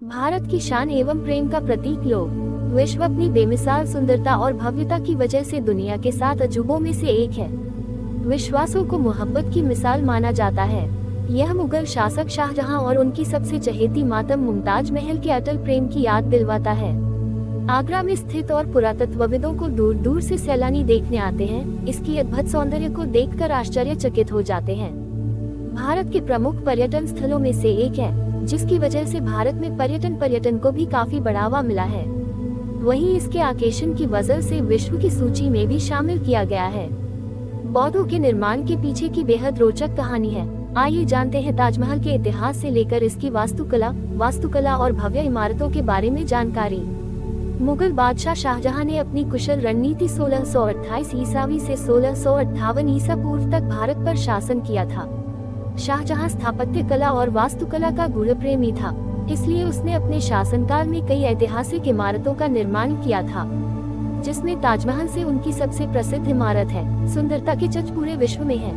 भारत की शान एवं प्रेम का प्रतीक लोग विश्व अपनी बेमिसाल सुंदरता और भव्यता की वजह से दुनिया के 7 अजूबों में से एक है। विश्वासों को मोहब्बत की मिसाल माना जाता है। यह मुगल शासक शाहजहां और उनकी सबसे चहेती मातम मुमताज महल के अटल प्रेम की याद दिलवाता है। आगरा में स्थित और पुरातत्वविदों को दूर दूर से सैलानी देखने आते हैं। इसकी अद्भुत सौंदर्य को देखकर आश्चर्यचकित हो जाते हैं। भारत के प्रमुख पर्यटन स्थलों में से एक है, जिसकी वजह से भारत में पर्यटन को भी काफी बढ़ावा मिला है। वहीं इसके आकर्षण की वजह से विश्व की सूची में भी शामिल किया गया है। बौद्धों के निर्माण के पीछे की बेहद रोचक कहानी है। आइए जानते हैं ताजमहल के इतिहास से लेकर इसकी वास्तुकला और भव्य इमारतों के बारे में जानकारी। मुगल बादशाह शाहजहां ने अपनी कुशल रणनीति 1628 ईसावी से 1658 ईसा पूर्व तक भारत पर शासन किया था। शाहजहां स्थापत्य कला और वास्तुकला का गूढ़ प्रेमी था, इसलिए उसने अपने शासनकाल में कई ऐतिहासिक इमारतों का निर्माण किया था, जिसमें ताजमहल से उनकी सबसे प्रसिद्ध इमारत है। सुंदरता की चर्चा पूरे विश्व में है।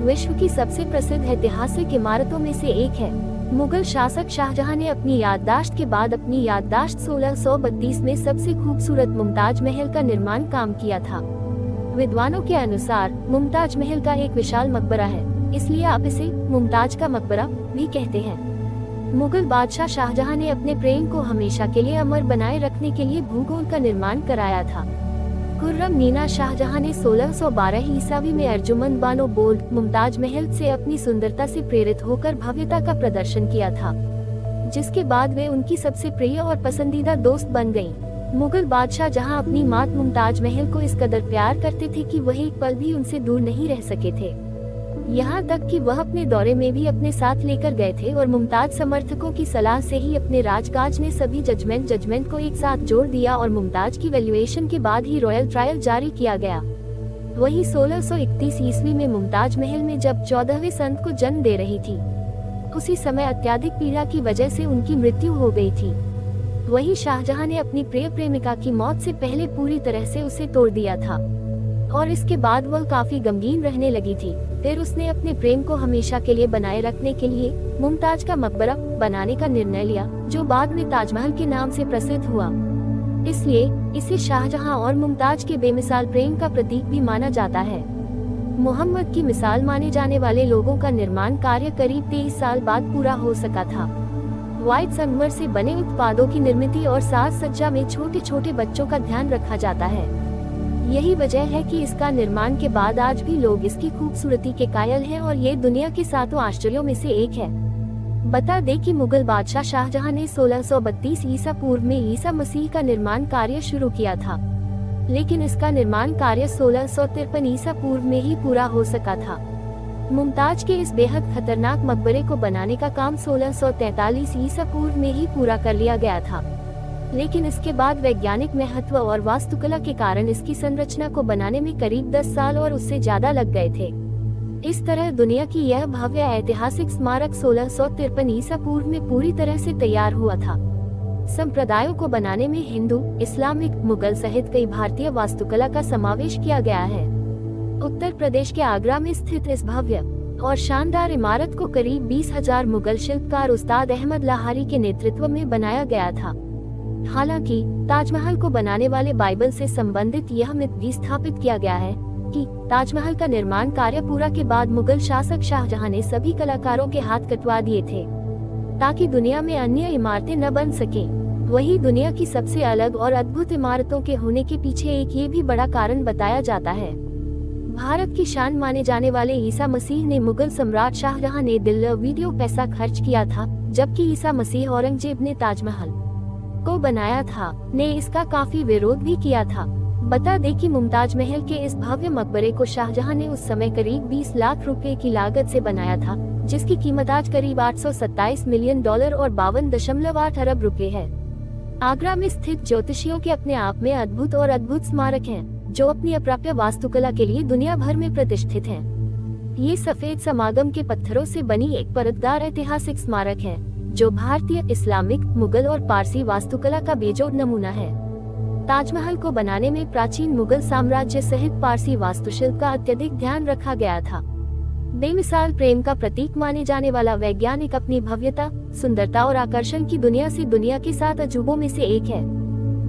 विश्व की सबसे प्रसिद्ध ऐतिहासिक इमारतों में से एक है। मुगल शासक शाहजहां ने अपनी याददाश्त के बाद अपनी याददाश्त 1632 में सबसे खूबसूरत मुमताज महल का निर्माण काम किया था। विद्वानों के अनुसार मुमताज महल का एक विशाल मकबरा है, इसलिए आप इसे मुमताज का मकबरा भी कहते हैं। मुगल बादशाह शाहजहां ने अपने प्रेम को हमेशा के लिए अमर बनाए रखने के लिए भूगोल का निर्माण कराया था। खुर्रम नीना शाहजहां ने 1612 ईसावी में अर्जुमंद बानो बोल्ड मुमताज महल से अपनी सुंदरता से प्रेरित होकर भव्यता का प्रदर्शन किया था, जिसके बाद वे उनकी सबसे प्रिय और पसंदीदा दोस्त बन गयीं। मुगल बादशाह जहां अपनी मात मुमताज महल को इस कदर प्यार करते थे कि वह एक पल भी उनसे दूर नहीं रह सके थे। यहाँ तक कि वह अपने दौरे में भी अपने साथ लेकर गए थे और मुमताज समर्थकों की सलाह से ही अपने राजकाज ने सभी जजमेंट को एक साथ जोड़ दिया और मुमताज की वैल्यूएशन के बाद ही रॉयल ट्रायल जारी किया गया। वहीं 1631 ईस्वी में मुमताज महल में जब 14वें संत को जन्म दे रही थी, उसी समय अत्यधिक पीड़ा की वजह से उनकी मृत्यु हो गई थी। वहीं शाहजहां ने अपनी प्रिय प्रेमिका की मौत से पहले पूरी तरह से उसे तोड़ दिया था और इसके बाद वह काफी गमगीन रहने लगी थी। फिर उसने अपने प्रेम को हमेशा के लिए बनाए रखने के लिए मुमताज का मकबरा बनाने का निर्णय लिया, जो बाद में ताजमहल के नाम से प्रसिद्ध हुआ। इसलिए इसे शाहजहां और मुमताज के बेमिसाल प्रेम का प्रतीक भी माना जाता है। मोहम्मद की मिसाल माने जाने वाले लोगों का निर्माण कार्य करीब 23 साल बाद पूरा हो सका था। व्हाइट संगमर से बने उत्पादों की निर्मित और साज सज्जा में छोटे छोटे बच्चों का ध्यान रखा जाता है। यही वजह है कि इसका निर्माण के बाद आज भी लोग इसकी खूबसूरती के कायल हैं और ये दुनिया के 7 आश्चर्यों में से एक है। बता दें कि मुगल बादशाह शाहजहां ने 1632 ईसा पूर्व में ईसा मसीह का निर्माण कार्य शुरू किया था, लेकिन इसका निर्माण कार्य 1653 ईसा पूर्व में ही पूरा हो सका था। मुमताज के इस बेहद खतरनाक मकबरे को बनाने का काम 1643 ईसा पूर्व में ही पूरा कर लिया गया था, लेकिन इसके बाद वैज्ञानिक महत्व और वास्तुकला के कारण इसकी संरचना को बनाने में करीब 10 साल और उससे ज्यादा लग गए थे। इस तरह दुनिया की यह भव्य ऐतिहासिक स्मारक 1653 ईसा पूर्व में पूरी तरह से तैयार हुआ था। संप्रदायों को बनाने में हिंदू, इस्लामिक, मुगल सहित कई भारतीय वास्तुकला का समावेश किया गया है। उत्तर प्रदेश के आगरा में स्थित इस भव्य और शानदार इमारत को करीब 20,000 मुगल शिल्पकार उस्ताद अहमद लाहारी के नेतृत्व में बनाया गया था। हालांकि ताजमहल को बनाने वाले बाइबल से संबंधित यह मिथ भी स्थापित किया गया है कि ताजमहल का निर्माण कार्य पूरा के बाद मुगल शासक शाहजहां ने सभी कलाकारों के हाथ कटवा दिए थे, ताकि दुनिया में अन्य इमारतें न बन सकें। वही दुनिया की सबसे अलग और अद्भुत इमारतों के होने के पीछे एक ये भी बड़ा कारण बताया जाता है। भारत की शान माने जाने वाले ईसा मसीह ने मुगल सम्राट शाहजहां ने वीडियो पैसा खर्च किया था, जबकि ईसा मसीह औरंगजेब ने ताजमहल को बनाया था ने इसका काफी विरोध भी किया था। बता दें कि मुमताज महल के इस भव्य मकबरे को शाहजहां ने उस समय करीब 20 लाख रुपए की लागत से बनाया था, जिसकी कीमत आज करीब $827 मिलियन और 52.8 अरब रुपए है। आगरा में स्थित ज्योतिषियों के अपने आप में अद्भुत स्मारक हैं, जो अपनी अप्राप्य वास्तुकला के लिए दुनिया भर में प्रतिष्ठित हैं। ये सफेद समागम के पत्थरों से बनी एक परतदार ऐतिहासिक स्मारक है, जो भारतीय, इस्लामिक, मुगल और पारसी वास्तुकला का बेजोड़ नमूना है। ताजमहल को बनाने में प्राचीन मुगल साम्राज्य सहित पारसी वास्तुशिल्प का अत्यधिक ध्यान रखा गया था। बेमिसाल प्रेम का प्रतीक माने जाने वाला वैज्ञानिक अपनी भव्यता, सुंदरता और आकर्षण की दुनिया से दुनिया के 7 अजूबों में से एक है।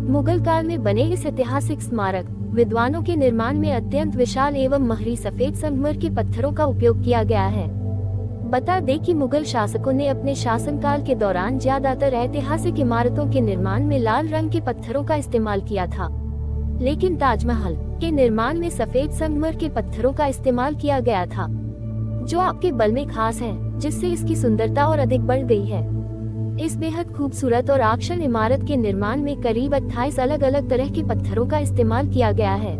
मुगल काल में बने इस ऐतिहासिक स्मारक विद्वानों के निर्माण में अत्यंत विशाल एवं महरी सफेद संगमरमर के पत्थरों का उपयोग किया गया है। बता दें कि मुगल शासकों ने अपने शासनकाल के दौरान ज्यादातर ऐतिहासिक इमारतों के निर्माण में लाल रंग के पत्थरों का इस्तेमाल किया था, लेकिन ताजमहल के निर्माण में सफेद संगमरमर के पत्थरों का इस्तेमाल किया गया था, जो आपके बल में खास है, जिससे इसकी सुंदरता और अधिक बढ़ गई है। इस बेहद खूबसूरत और आकर्षण इमारत के निर्माण में करीब 28 अलग अलग तरह के पत्थरों का इस्तेमाल किया गया है,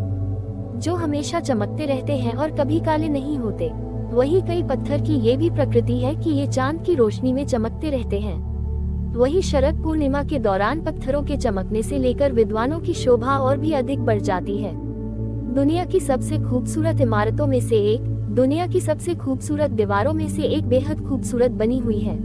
जो हमेशा चमकते रहते हैं और कभी काले नहीं होते। वही कई पत्थर की ये भी प्रकृति है कि ये चांद की रोशनी में चमकते रहते हैं। वही शरद पूर्णिमा के दौरान पत्थरों के चमकने से लेकर विद्वानों की शोभा और भी अधिक बढ़ जाती है। दुनिया की सबसे खूबसूरत इमारतों में से एक, दुनिया की सबसे खूबसूरत दीवारों में से एक बेहद खूबसूरत बनी हुई है।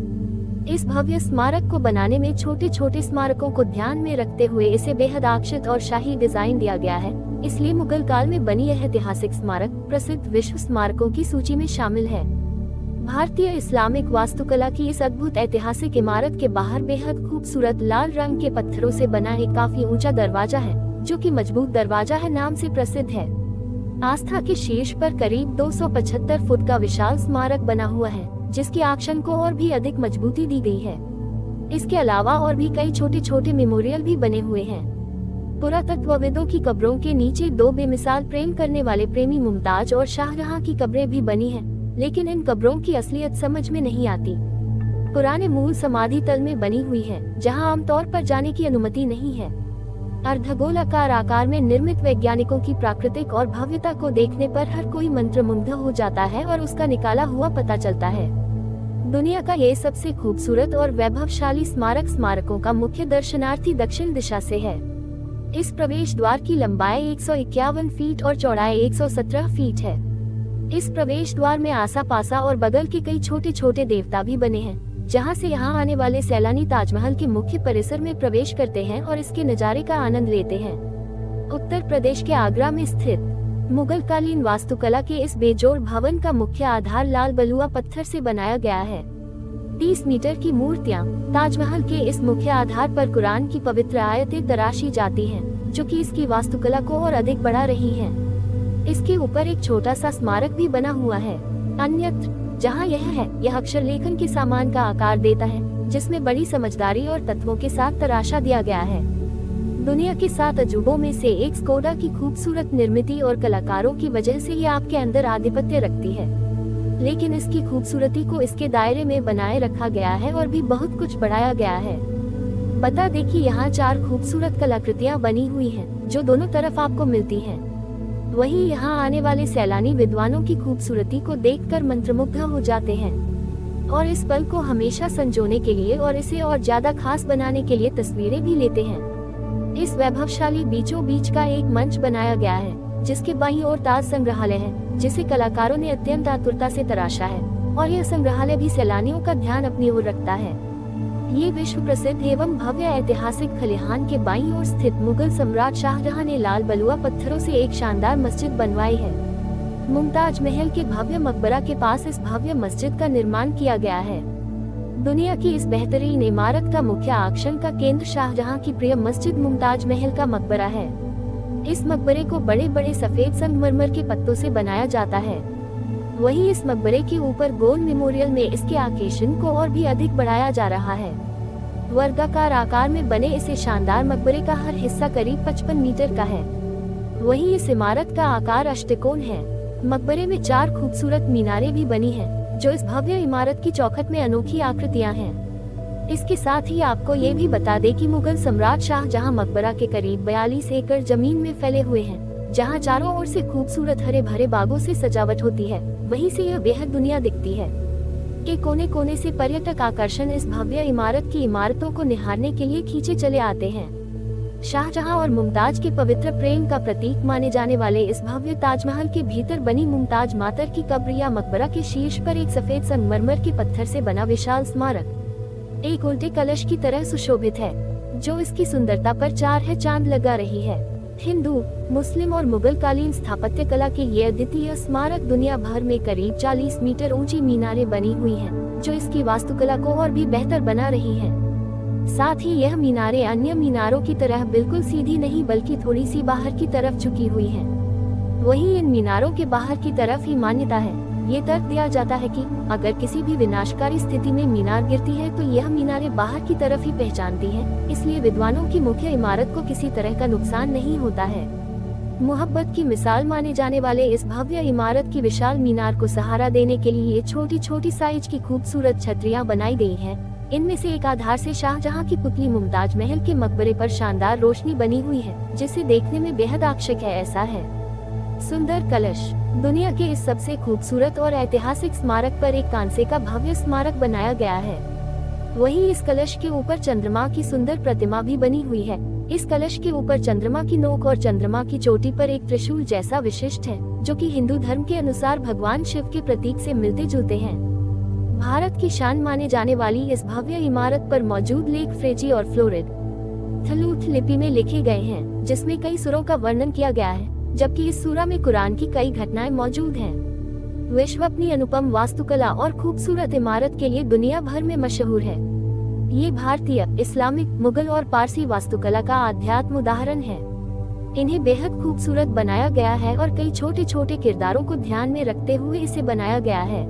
इस भव्य स्मारक को बनाने में छोटे छोटे स्मारकों को ध्यान में रखते हुए इसे बेहद आकर्षित और शाही डिजाइन दिया गया है, इसलिए मुगल काल में बनी यह ऐतिहासिक स्मारक प्रसिद्ध विश्व स्मारकों की सूची में शामिल है। भारतीय इस्लामिक वास्तुकला की इस अद्भुत ऐतिहासिक इमारत के बाहर बेहद खूबसूरत लाल रंग के पत्थरों से बना एक काफी ऊंचा दरवाजा है, जो कि मजबूत दरवाजा है नाम से प्रसिद्ध है। आस्था के शीर्ष पर करीब 275 फुट का विशाल स्मारक बना हुआ है, जिसकी आकर्षण को और भी अधिक मजबूती दी गई है। इसके अलावा और भी कई छोटे छोटे मेमोरियल भी बने हुए हैं। पुरातत्वविदों की कब्रों के नीचे 2 बेमिसाल प्रेम करने वाले प्रेमी मुमताज और शाहजहां की कब्रें भी बनी हैं, लेकिन इन कब्रों की असलियत समझ में नहीं आती। पुराने मूल समाधि तल में बनी हुई है, जहां आमतौर पर जाने की अनुमति नहीं है। अर्धगोलाकार आकार में निर्मित वैज्ञानिकों की प्राकृतिक और भव्यता को देखने पर हर कोई मंत्रमुग्ध हो जाता है और उसका निकाला हुआ पता चलता है। दुनिया का ये सबसे खूबसूरत और वैभवशाली स्मारक स्मारकों का मुख्य दर्शनार्थी दक्षिण दिशा से है। इस प्रवेश द्वार की लंबाई 151 फीट और चौड़ाई 117 फीट है। इस प्रवेश द्वार में आसा पासा और बगल के कई छोटे छोटे देवता भी बने हैं, जहां से यहां आने वाले सैलानी ताजमहल के मुख्य परिसर में प्रवेश करते हैं और इसके नजारे का आनंद लेते हैं। उत्तर प्रदेश के आगरा में स्थित मुगल कालीन वास्तुकला के इस बेजोड़ भवन का मुख्य आधार लाल बलुआ पत्थर से बनाया गया है। 30 मीटर की मूर्तियां ताजमहल के इस मुख्य आधार पर कुरान की पवित्र आयतें तराशी जाती हैं, जो कि इसकी वास्तुकला को और अधिक बढ़ा रही हैं। इसके ऊपर एक छोटा सा स्मारक भी बना हुआ है। अन्यत्र जहां यह है, यह अक्षर लेखन के सामान का आकार देता है, जिसमें बड़ी समझदारी और तत्वों के साथ तराशा दिया गया है। दुनिया के 7 अजूबों में से एक स्कोडा की खूबसूरत निर्मिती और कलाकारों की वजह से ये आपके अंदर आधिपत्य रखती है, लेकिन इसकी खूबसूरती को इसके दायरे में बनाए रखा गया है और भी बहुत कुछ बढ़ाया गया है। बता दें कि यहाँ 4 खूबसूरत कलाकृतियाँ बनी हुई हैं, जो दोनों तरफ आपको मिलती हैं। वहीं यहाँ आने वाले सैलानी विद्वानों की खूबसूरती को देखकर मंत्रमुग्ध हो जाते हैं और इस पल को हमेशा संजोने के लिए और इसे और ज्यादा खास बनाने के लिए तस्वीरें भी लेते हैं। इस वैभवशाली बीचों बीच का एक मंच बनाया गया है, जिसके बाईं ओर ताज संग्रहालय है, जिसे कलाकारों ने अत्यंत आतुरता से तराशा है, और यह संग्रहालय भी सैलानियों का ध्यान अपनी ओर रखता है। ये विश्व प्रसिद्ध एवं भव्य ऐतिहासिक खलिहान के बाईं ओर स्थित मुगल सम्राट शाहजहां ने लाल बलुआ पत्थरों से एक शानदार मस्जिद बनवाई है। मुमताज महल के भव्य मकबरा के पास इस भव्य मस्जिद का निर्माण किया गया है। दुनिया की इस बेहतरीन इमारत का मुख्य आकर्षण का केंद्र शाहजहां की प्रिय मस्जिद मुमताज महल का मकबरा है। इस मकबरे को बड़े बड़े सफेद संगमरमर के पत्तों से बनाया जाता है। वहीं इस मकबरे के ऊपर गोल मेमोरियल में इसके आकर्षण को और भी अधिक बढ़ाया जा रहा है। वर्गाकार आकार में बने इसे शानदार मकबरे का हर हिस्सा करीब 55 मीटर का है। वहीं इस इमारत का आकार अष्टकोण है। मकबरे में 4 खूबसूरत मीनारें भी बनी हैं, जो इस भव्य इमारत की चौखट में अनोखी आकृतियां हैं। इसके साथ ही आपको ये भी बता दें कि मुगल सम्राट शाहजहां मकबरा के करीब 42 एकड़ जमीन में फैले हुए हैं, जहां चारों ओर से खूबसूरत हरे भरे बागों से सजावट होती है। वहीं से यह बेहद दुनिया दिखती है के कोने कोने से पर्यटक आकर्षण इस भव्य इमारत की इमारतों को निहारने के लिए खींचे चले आते हैं। शाहजहां और मुमताज के पवित्र प्रेम का प्रतीक माने जाने वाले इस भव्य ताजमहल के भीतर बनी मुमताज मातर की कब्र या मकबरा के शीर्ष पर एक सफेद संगमरमर के पत्थर से बना विशाल स्मारक एक उल्टे कलश की तरह सुशोभित है, जो इसकी सुंदरता पर 4 चांद लगा रही है। हिंदू, मुस्लिम और मुगल कालीन स्थापत्य कला के ये अद्वितीय स्मारक दुनिया भर में करीब 40 मीटर ऊंची मीनारें बनी हुई हैं, जो इसकी वास्तुकला को और भी बेहतर बना रही हैं। साथ ही यह मीनारें अन्य मीनारों की तरह बिल्कुल सीधी नहीं बल्कि थोड़ी सी बाहर की तरफ झुकी हुई हैं। वहीं इन मीनारों के बाहर की तरफ ही मान्यता है। ये तर्क दिया जाता है कि अगर किसी भी विनाशकारी स्थिति में मीनार गिरती है तो यह मीनारें बाहर की तरफ ही पहचानती हैं, इसलिए विद्वानों की मुख्य इमारत को किसी तरह का नुकसान नहीं होता है। मोहब्बत की मिसाल माने जाने वाले इस भव्य इमारत की विशाल मीनार को सहारा देने के लिए छोटी छोटी साइज की खूबसूरत छतरियां बनाई गई हैं। इनमें से एक आधार से शाहजहां की पुतली मुमताज महल के मकबरे पर शानदार रोशनी बनी हुई है, जिसे देखने में बेहद आकर्षक है। ऐसा है सुंदर कलश। दुनिया के इस सबसे खूबसूरत और ऐतिहासिक स्मारक पर एक कांसे का भव्य स्मारक बनाया गया है। वहीं इस कलश के ऊपर चंद्रमा की सुंदर प्रतिमा भी बनी हुई है। इस कलश के ऊपर चंद्रमा की नोक और चंद्रमा की चोटी पर एक त्रिशूल जैसा विशिष्ट है, जो कि हिंदू धर्म के अनुसार भगवान शिव के प्रतीक से मिलते जुलते हैं। भारत की शान माने जाने वाली इस भव्य इमारत पर मौजूद लेख फ्रेजी और फ्लोरिड थलूथ लिपि में लिखे गए हैं, जिसमें कई सुरों का वर्णन किया गया है, जबकि इस सूरा में कुरान की कई घटनाएं मौजूद हैं। विश्व अपनी अनुपम वास्तुकला और खूबसूरत इमारत के लिए दुनिया भर में मशहूर है। ये भारतीय, इस्लामिक, मुगल और पारसी वास्तुकला का आध्यात्म उदाहरण है। इन्हें बेहद खूबसूरत बनाया गया है और कई छोटे छोटे किरदारों को ध्यान में रखते हुए इसे बनाया गया है।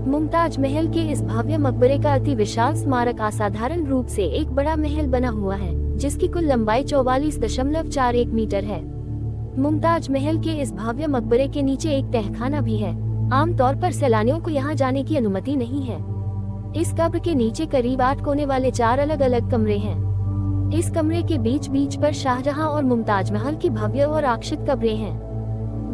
मुमताज महल के इस भव्य मकबरे का अति विशाल स्मारक असाधारण रूप से एक बड़ा महल बना हुआ है, जिसकी कुल लंबाई 44.41 मीटर है। मुमताज महल के इस भव्य मकबरे के नीचे एक तहखाना भी है। आमतौर पर सैलानियों को यहाँ जाने की अनुमति नहीं है। इस कब्र के नीचे करीब 8 कोने वाले 4 अलग अलग कमरे हैं। इस कमरे के बीच बीच पर शाहजहां और मुमताज महल की भव्य और आकर्षक कब्रें हैं।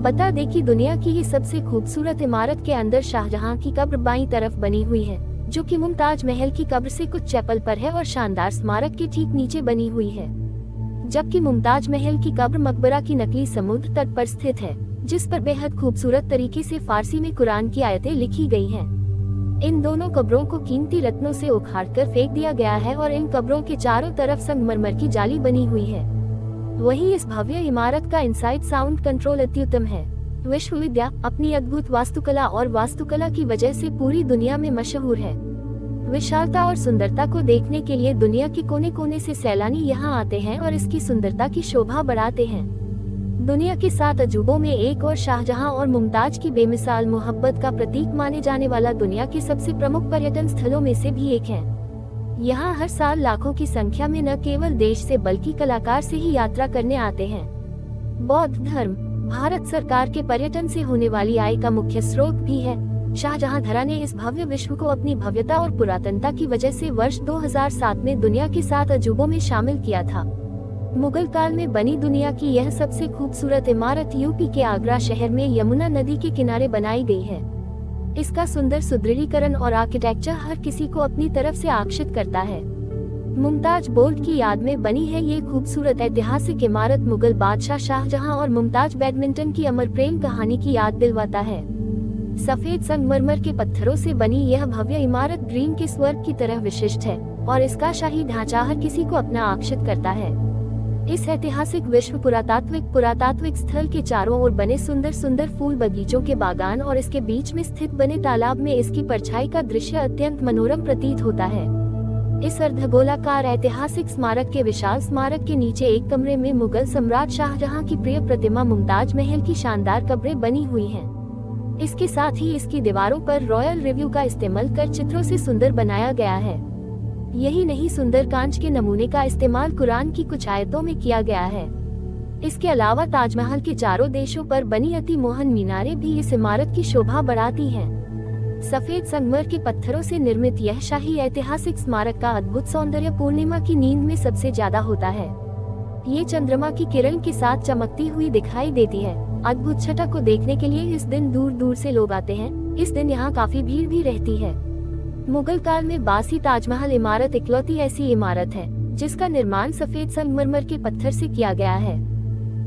बता दें कि दुनिया की ये सबसे खूबसूरत इमारत के अंदर शाहजहां की कब्र बाईं तरफ बनी हुई है, जो कि मुमताज महल की कब्र से कुछ चैपल पर है और शानदार स्मारक के ठीक नीचे बनी हुई है। जबकि मुमताज महल की कब्र मकबरा की नकली समुद्र तट पर स्थित है, जिस पर बेहद खूबसूरत तरीके से फारसी में कुरान की आयतें लिखी गई हैं। इन दोनों कब्रों को कीमती रत्नों से उखाड़कर फेंक दिया गया है और इन कब्रों के चारों तरफ संगमरमर की जाली बनी हुई है। वहीं इस भव्य इमारत का इनसाइड साउंड कंट्रोल अत्युत्तम है। विश्वविद्यालय अपनी अद्भुत वास्तुकला और वास्तुकला की वजह से पूरी दुनिया में मशहूर है। विशालता और सुंदरता को देखने के लिए दुनिया के कोने कोने से सैलानी यहाँ आते हैं और इसकी सुंदरता की शोभा बढ़ाते हैं। दुनिया के 7 अजूबों में एक और शाहजहां और मुमताज की बेमिसाल मोहब्बत का प्रतीक माने जाने वाला दुनिया के सबसे प्रमुख पर्यटन स्थलों में से भी एक है। यहाँ हर साल लाखों की संख्या में न केवल देश से बल्कि कलाकार से ही यात्रा करने आते हैं। बौद्ध धर्म भारत सरकार के पर्यटन से होने वाली आय का मुख्य स्रोत भी है। शाहजहां ने इस भव्य विश्व को अपनी भव्यता और पुरातनता की वजह से वर्ष 2007 में दुनिया के 7 अजूबों में शामिल किया था। मुगल काल में बनी दुनिया की यह सबसे खूबसूरत इमारत यूपी के आगरा शहर में यमुना नदी के किनारे बनाई गई है। इसका सुंदर सुदृढ़ीकरण और आर्किटेक्चर हर किसी को अपनी तरफ से आकर्षित करता है। मुमताज बोर्ड की याद में बनी है ये खूबसूरत ऐतिहासिक इमारत मुगल बादशाह शाहजहां और मुमताज बैडमिंटन की अमर प्रेम कहानी की याद दिलवाता है। सफेद संगमरमर के पत्थरों से बनी यह भव्य इमारत ग्रीन के स्वर्ग की तरह विशिष्ट है और इसका शाही ढांचा हर किसी को अपना आकर्षित करता है। इस ऐतिहासिक विश्व पुरातात्विक स्थल के चारों ओर बने सुंदर सुंदर फूल बगीचों के बागान और इसके बीच में स्थित बने तालाब में इसकी परछाई का दृश्य अत्यंत मनोरम प्रतीत होता है। इस अर्धगोलाकार ऐतिहासिक स्मारक के विशाल स्मारक के नीचे एक कमरे में मुगल सम्राट शाहजहां की प्रिय प्रतिमा मुमताज महल की शानदार कब्रें बनी हुई हैं। इसके साथ ही इसकी दीवारों पर रॉयल रिव्यू का इस्तेमाल कर चित्रों से सुंदर बनाया गया है। यही नहीं, सुंदर कांच के नमूने का इस्तेमाल कुरान की कुछ आयतों में किया गया है। इसके अलावा ताजमहल के चारों देशों पर बनी अति मोहन मीनारें भी इस इमारत की शोभा बढ़ाती हैं। सफेद संगमरमर के पत्थरों से निर्मित यह शाही ऐतिहासिक स्मारक का अद्भुत सौंदर्य पूर्णिमा की नींद में सबसे ज्यादा होता है। ये चंद्रमा की किरण के साथ चमकती हुई दिखाई देती है। अद्भुत छटा को देखने के लिए इस दिन दूर दूर से लोग आते हैं। इस दिन यहाँ काफी भीड़ भी रहती है। मुगल काल में बासी ताजमहल इमारत इकलौती ऐसी इमारत है जिसका निर्माण सफेद संगमरमर के पत्थर से किया गया है।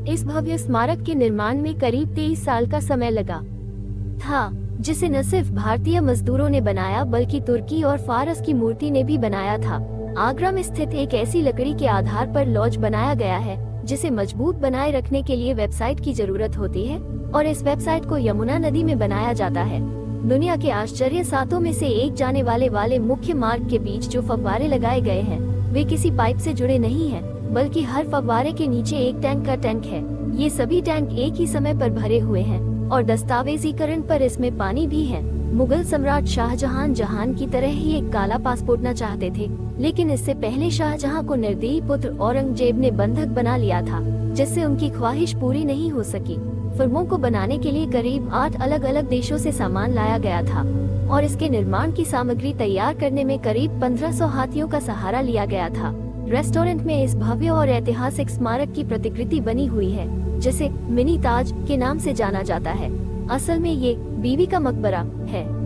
इस भव्य स्मारक के निर्माण में करीब 23 साल का समय लगा था, जिसे न सिर्फ भारतीय मजदूरों ने बनाया बल्कि तुर्की और फारस की मूर्ति ने भी बनाया था। आगरा में स्थित एक ऐसी लकड़ी के आधार पर लॉज बनाया गया है जिसे मजबूत बनाए रखने के लिए वेबसाइट की जरूरत होती है और इस वेबसाइट को यमुना नदी में बनाया जाता है। दुनिया के आश्चर्य सातों में से एक जाने वाले मुख्य मार्ग के बीच जो फव्वारे लगाए गए हैं वे किसी पाइप से जुड़े नहीं हैं, बल्कि हर फव्वारे के नीचे एक टैंक का टैंक है। ये सभी टैंक एक ही समय पर भरे हुए हैं और दस्तावेजीकरण पर इसमें पानी भी है। मुगल सम्राट शाहजहां की तरह ही एक काला पासपोर्ट न चाहते थे, लेकिन इससे पहले शाहजहां को निर्दयी पुत्र औरंगजेब ने बंधक बना लिया था, जिससे उनकी ख्वाहिश पूरी नहीं हो सकी। फिल्मों को बनाने के लिए करीब 8 अलग-अलग देशों से सामान लाया गया था और इसके निर्माण की सामग्री तैयार करने में करीब 1500 हाथियों का सहारा लिया गया था। रेस्टोरेंट में इस भव्य और ऐतिहासिक स्मारक की प्रतिकृति बनी हुई है, जिसे मिनी ताज के नाम से जाना जाता है। असल में ये बीवी का मकबरा है।